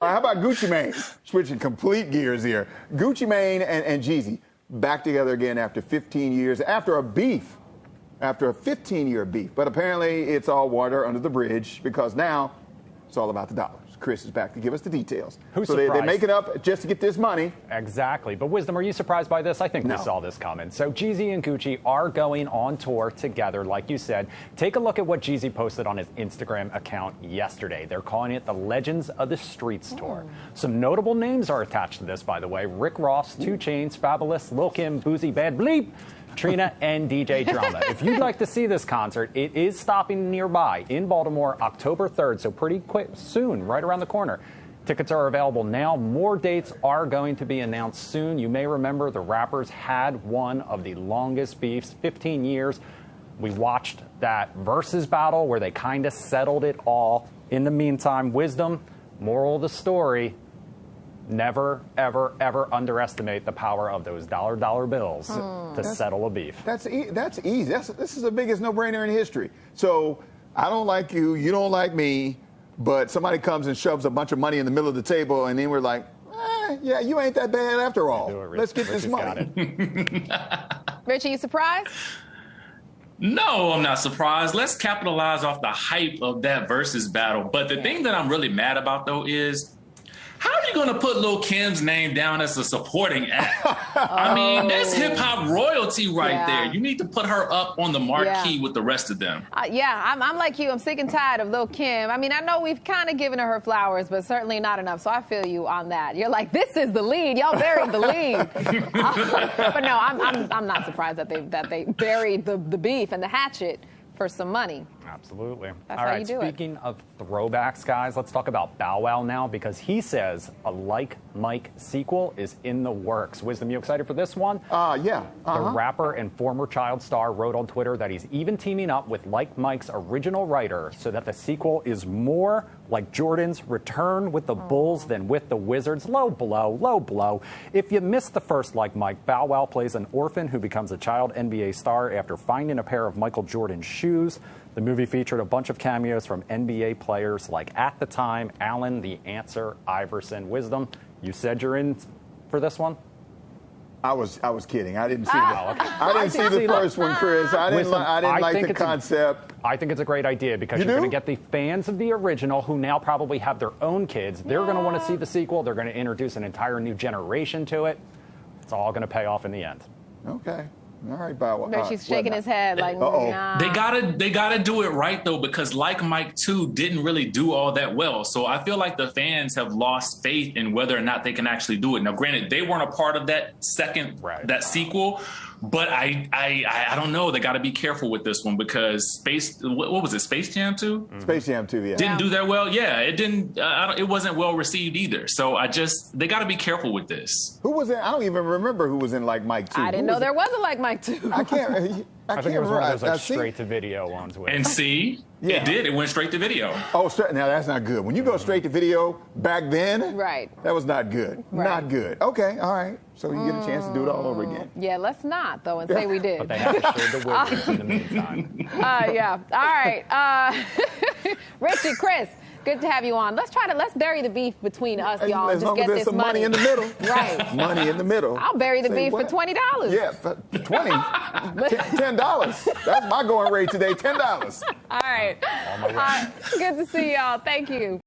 How about Gucci Mane? Switching complete gears here. Gucci Mane and Jeezy back together again after 15 years, after a 15-year beef. But apparently it's all water under the bridge because now it's all about the dollars. Chris is back to give us the details. Who's so they make it up just to get this money. Exactly. But Wisdom, are you surprised by this? I think we saw this coming. So Jeezy and Gucci are going on tour together, like you said. Take a look at what Jeezy posted on his Instagram account yesterday. They're calling it the Legends of the Streets Tour. Some notable names are attached to this, by the way. Rick Ross, 2 Chainz, Fabulous, Lil Kim, Boozy, Bad Bleep, Trina, and DJ Drama. If you'd like to see this concert, it is stopping nearby in Baltimore October 3rd, so pretty quick, soon, right around the corner. Tickets are available now. More dates are going to be announced soon. You may remember the rappers had one of the longest beefs, 15 years. We watched that versus battle where they kind of settled it all. In the meantime, Wisdom, moral of the story, never, ever, ever underestimate the power of those dollar bills to settle a beef. That's easy. This is the biggest no-brainer in history. So I don't like you, you don't like me, but somebody comes and shoves a bunch of money in the middle of the table, and then we're like, yeah, you ain't that bad after all. Let's get this money. Richie, you surprised? No, I'm not surprised. Let's capitalize off the hype of that versus battle. But the thing that I'm really mad about, though, is how are you going to put Lil Kim's name down as a supporting act? I mean, that's hip-hop royalty right there. You need to put her up on the marquee with the rest of them. I'm like you. I'm sick and tired of Lil Kim. I mean, I know we've kind of given her flowers, but certainly not enough. So I feel you on that. You're like, this is the lead. Y'all buried the lead. But no, I'm not surprised that they buried the beef and the hatchet for some money. Absolutely. That's All how right, you do speaking of throwbacks, guys, let's talk about Bow Wow now because he says a Like Mike sequel is in the works. Wisdom, you excited for this one? Yeah. The rapper and former child star wrote on Twitter that he's even teaming up with Like Mike's original writer so that the sequel is more like Jordan's return with the Bulls than with the Wizards. Low blow, low blow. If you missed the first Like Mike, Bow Wow plays an orphan who becomes a child NBA star after finding a pair of Michael Jordan's shoes. The movie featured a bunch of cameos from NBA players like, at the time, Allen, The Answer, Iverson. Wisdom, you said you're in for this one? I was kidding. I didn't see I didn't see the first one, Chris. I didn't like the concept. I think it's a great idea because you're going to get the fans of the original who now probably have their own kids. They're going to want to see the sequel. They're going to introduce an entire new generation to it. It's all going to pay off in the end. Okay. All right, Bow Wow. She's shaking his head like, nah. They gotta do it right though, because Like Mike 2 didn't really do all that well. So I feel like the fans have lost faith in whether or not they can actually do it. Now, granted, they weren't a part of that that sequel, but I don't know. They got to be careful with this one because what was it? Space Jam 2? Space Jam 2, yeah. Didn't do that well. Yeah, it didn't. It wasn't well received either. So they got to be careful with this. Who was in? I don't even remember who was in Like Mike 2. I didn't know there was a Like Mike 2. I can't. I think it was one of those straight-to-video ones. And see, it did. It went straight to video. Oh, now that's not good. When you go straight to video back then, that was not good. Not good. Okay, all right. So you get a chance to do it all over again. Yeah, let's not, though, and say we did. But they have to show the Wizards in the meantime. Yeah. All right. Richie, Chris, good to have you on. Let's bury the beef between us, y'all. As just long get as there's this some money in the middle. Right. Money in the middle. I'll bury the beef for $20. Yeah, for $20. $10. That's my going rate today, $10. All right. Good to see y'all. Thank you.